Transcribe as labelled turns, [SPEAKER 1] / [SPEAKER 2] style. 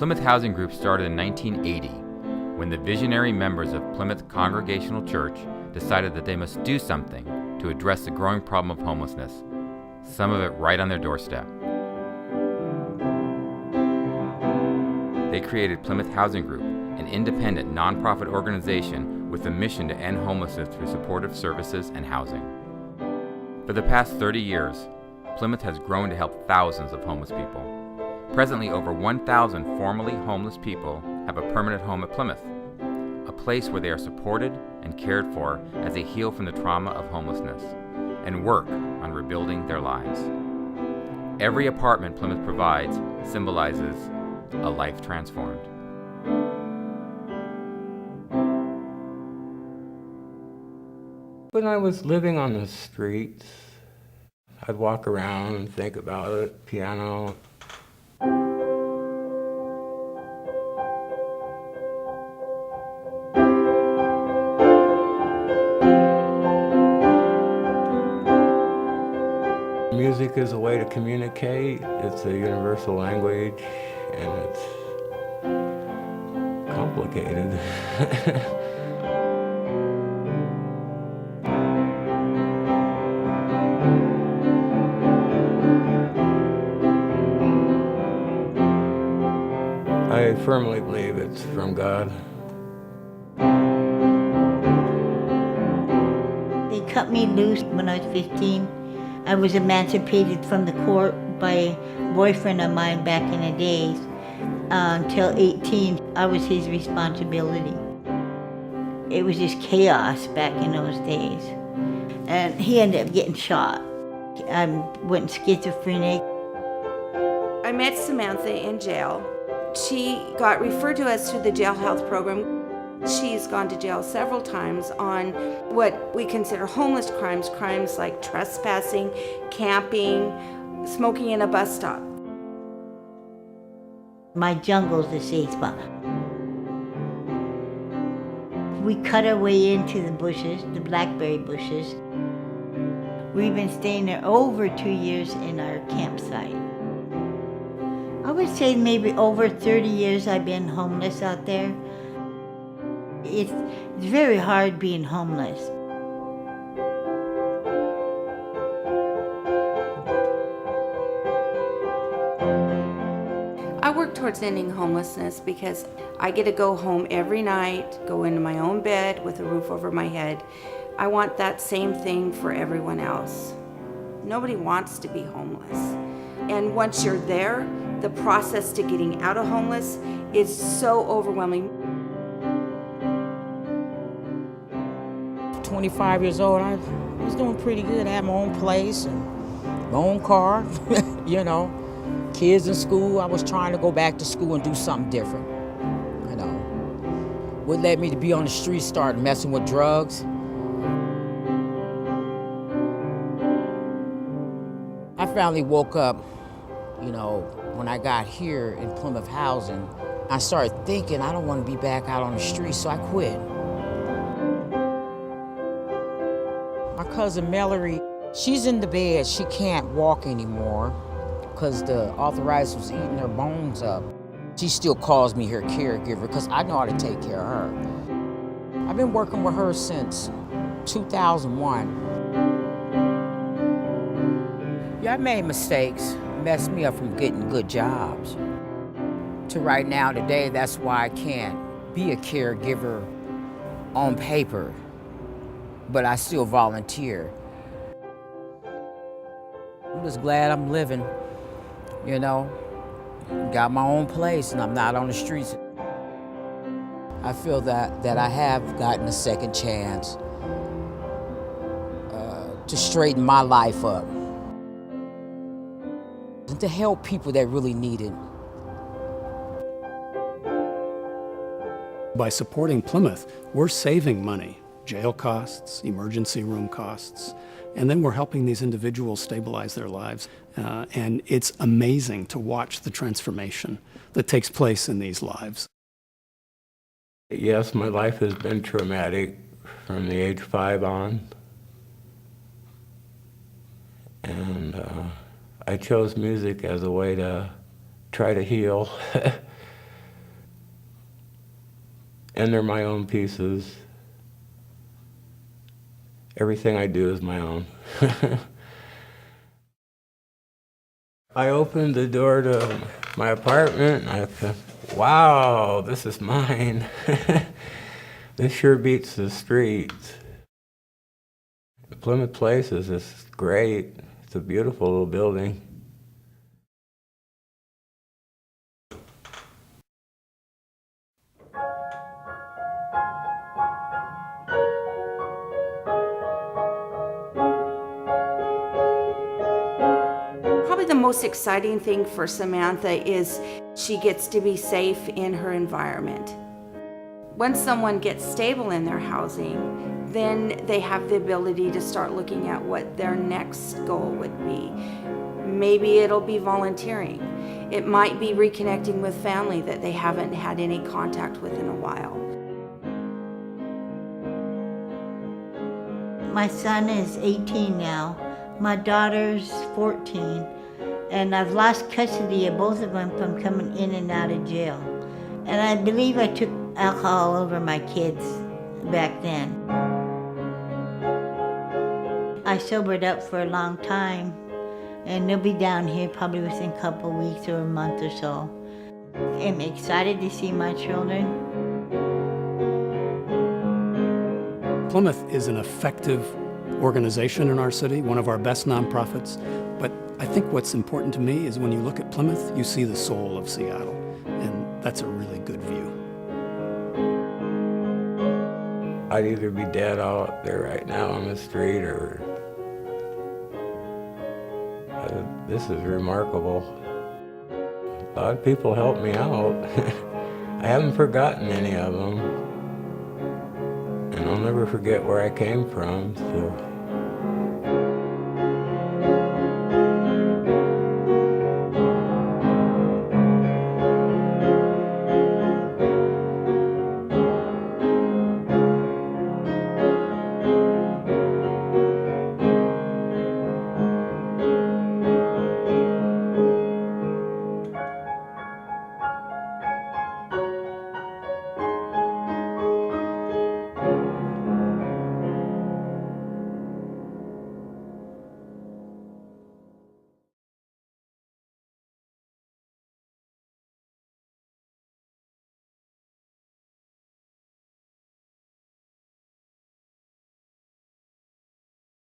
[SPEAKER 1] Plymouth Housing Group started in 1980 when the visionary members of Plymouth Congregational Church decided that they must do something to address the growing problem of homelessness, some of it right on their doorstep. They created Plymouth Housing Group, an independent nonprofit organization with a mission to end homelessness through supportive services and housing. For the past 30 years, Plymouth has grown to help thousands of homeless people. Presently, over 1,000 formerly homeless people have a permanent home at Plymouth, a place where they are supported and cared for as they heal from the trauma of homelessness and work on rebuilding their lives. Every apartment Plymouth provides symbolizes a life transformed.
[SPEAKER 2] When I was living on the streets, I'd walk around and think about it, piano. Music is a way to communicate. It's a universal language, and it's complicated. I firmly believe it's from God.
[SPEAKER 3] They cut me loose when I was 15. I was emancipated from the court by a boyfriend of mine back in the days. Until 18, I was his responsibility. It was just chaos back in those days. And he ended up getting shot. I went schizophrenic.
[SPEAKER 4] I met Samantha in jail. She got referred to us through the jail health program. She's gone to jail several times on what we consider homeless crimes like trespassing, camping, smoking in a bus stop.
[SPEAKER 3] My jungle's a safe spot. We cut our way into the bushes, the blackberry bushes. We've been staying there over 2 years in our campsite. I would say maybe over 30 years I've been homeless out there. It's very hard being homeless.
[SPEAKER 4] I work towards ending homelessness because I get to go home every night, go into my own bed with a roof over my head. I want that same thing for everyone else. Nobody wants to be homeless. And once you're there, the process to getting out of homeless is so overwhelming.
[SPEAKER 5] 25 years old, I was doing pretty good. I had my own place and my own car, you know. Kids in school, I was trying to go back to school and do something different, you know. What led me to be on the street, start messing with drugs. I finally woke up, you know, when I got here in Plymouth Housing. I started thinking, I don't want to be back out on the street, so I quit. My cousin Mallory, she's in the bed. She can't walk anymore because the arthritis was eating her bones up. She still calls me her caregiver because I know how to take care of her. I've been working with her since 2001. Yeah, I made mistakes, messed me up from getting good jobs. To right now, today, that's why I can't be a caregiver on paper, but I still volunteer. I'm just glad I'm living, you know. Got my own place and I'm not on the streets. I feel that I have gotten a second chance to straighten my life up and to help people that really need it.
[SPEAKER 6] By supporting Plymouth, we're saving money, jail costs, emergency room costs, and then we're helping these individuals stabilize their lives. And it's amazing to watch the transformation that takes place in these lives.
[SPEAKER 2] Yes, my life has been traumatic from the age 5 on. And I chose music as a way to try to heal. and they're my own pieces. Everything I do is my own. I opened the door to my apartment, and I thought, wow, this is mine. This sure beats the streets. The Plymouth Place is just great. It's a beautiful little building.
[SPEAKER 4] Probably the most exciting thing for Samantha is she gets to be safe in her environment. Once someone gets stable in their housing, then they have the ability to start looking at what their next goal would be. Maybe it'll be volunteering. It might be reconnecting with family that they haven't had any contact with in a while.
[SPEAKER 3] My son is 18 now. My daughter's 14. And I've lost custody of both of them from coming in and out of jail. And I believe I took alcohol over my kids back then. I sobered up for a long time, and they'll be down here probably within a couple of weeks or a month or so. I'm excited to see my children.
[SPEAKER 6] Plymouth is an effective organization in our city, one of our best nonprofits, but I think what's important to me is when you look at Plymouth, you see the soul of Seattle, and that's a really good view.
[SPEAKER 2] I'd either be dead out there right now on the street, or this is remarkable. A lot of people helped me out. I haven't forgotten any of them, and I'll never forget where I came from. So.